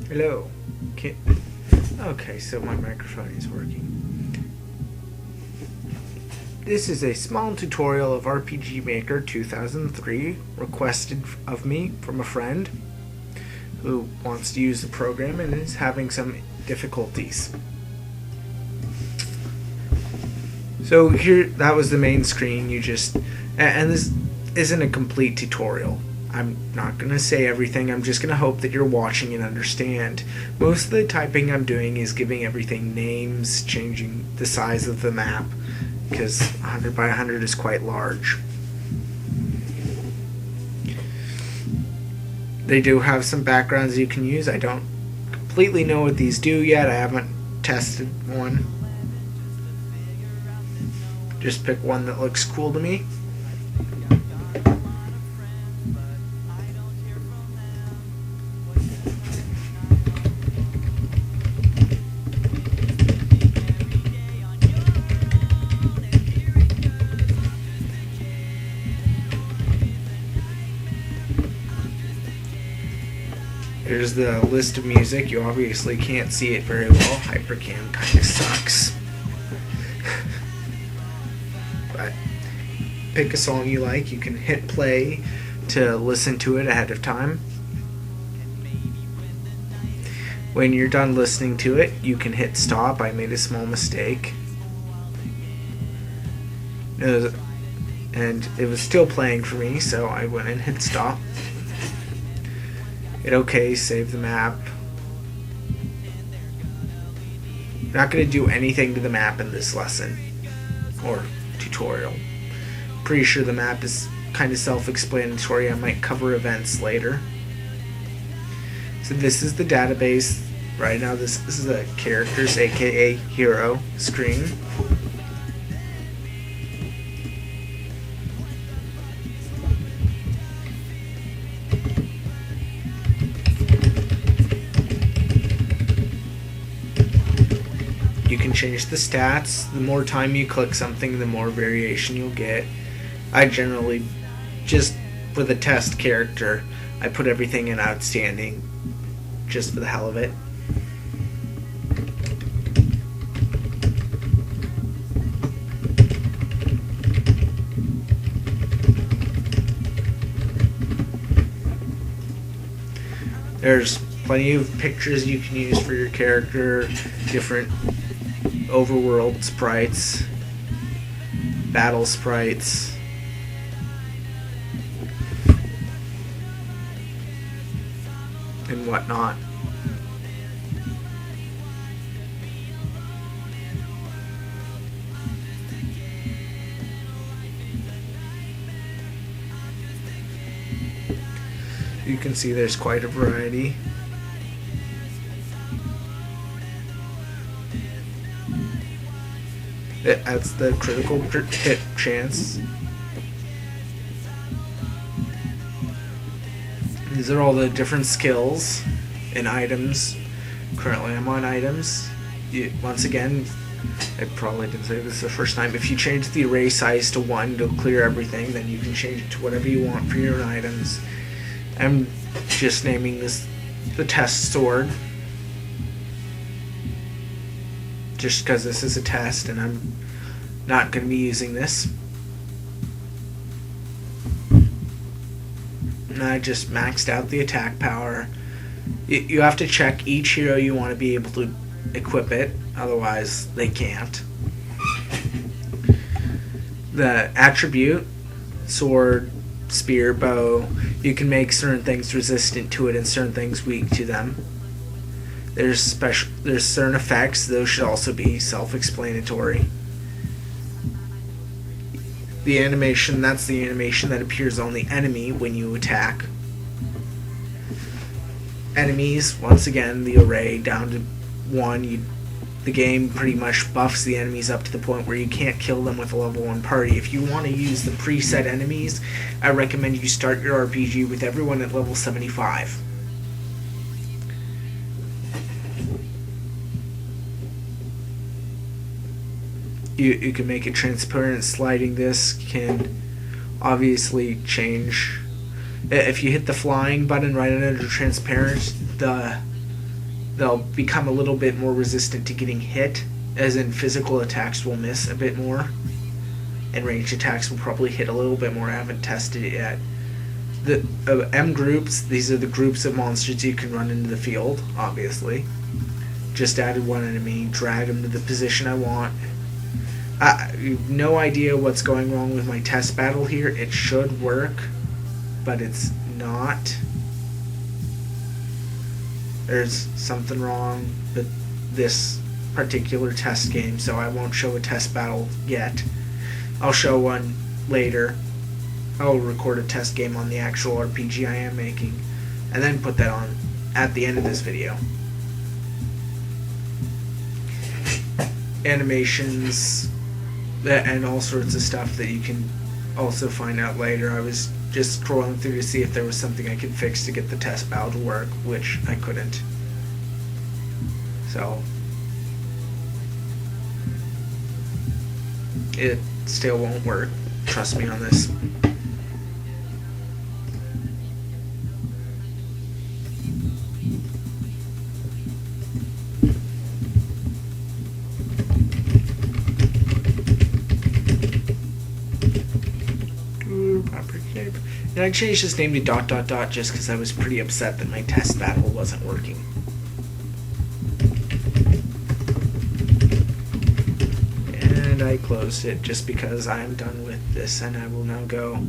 Hello. Can, okay, so my microphone is working. This is a small tutorial of RPG Maker 2003 requested of me from a friend who wants to use the program and is having some difficulties. So here, that was the main screen. And this isn't a complete tutorial. I'm not going to say everything. I'm just going to hope that you're watching and understand. Most of the typing I'm doing is giving everything names, changing the size of the map, because 100 by 100 is quite large. They do have some backgrounds you can use. I don't completely know what these do yet. I haven't tested one. Just pick one that looks cool to me. Here's the list of music. You obviously can't see it very well. Hypercam kind of sucks. But pick a song you like. You can hit play to listen to it ahead of time. When you're done listening to it, you can hit stop. I made a small mistake. And it was still playing for me, so I went and hit stop. Hit OK, save the map. I'm not going to do anything to the map in this lesson or tutorial. Pretty sure the map is kind of self-explanatory. I might cover events later. So this is the database. Right now this is a characters, aka hero screen. You can change the stats. The more time you click something, the more variation you'll get. I generally, just for the test character, I put everything in outstanding, just for the hell of it. There's plenty of pictures you can use for your character, different overworld sprites, battle sprites, and whatnot. You can see there's quite a variety. It adds the critical hit chance. These are all the different skills and items. Currently I'm on items. Once again, I probably didn't say this the first time. If you change the array size to 1 to clear everything, then you can change it to whatever you want for your items. I'm just naming this the test sword, just because this is a test and I'm not going to be using this. And I just maxed out the attack power. You have to check each hero you want to be able to equip it, otherwise they can't. The attribute, sword, spear, bow, you can make certain things resistant to it and certain things weak to them. There's certain effects, those should also be self-explanatory. The animation, that's the animation that appears on the enemy when you attack. Enemies, once again, the array down to 1. The game pretty much buffs the enemies up to the point where you can't kill them with a level 1 party. If you want to use the preset enemies, I recommend you start your RPG with everyone at level 75. You can make it transparent. Sliding this can obviously change. If you hit the flying button right under transparent, the they'll become a little bit more resistant to getting hit, as in physical attacks will miss a bit more, and ranged attacks will probably hit a little bit more. I haven't tested it yet. The M groups, these are the groups of monsters you can run into the field, obviously. Just added one enemy, drag them to the position I want. No idea what's going wrong with my test battle here. It should work, but it's not. There's something wrong with this particular test game, so I won't show a test battle yet. I'll show one later. I'll record a test game on the actual RPG I am making, and then put that on at the end of this video. Animations and all sorts of stuff that you can also find out later. I was just scrolling through to see if there was something I could fix to get the test battle to work, which I couldn't. So it still won't work. Trust me on this. And I changed his name to ... just because I was pretty upset that my test battle wasn't working. And I closed it just because I am done with this, and I will now go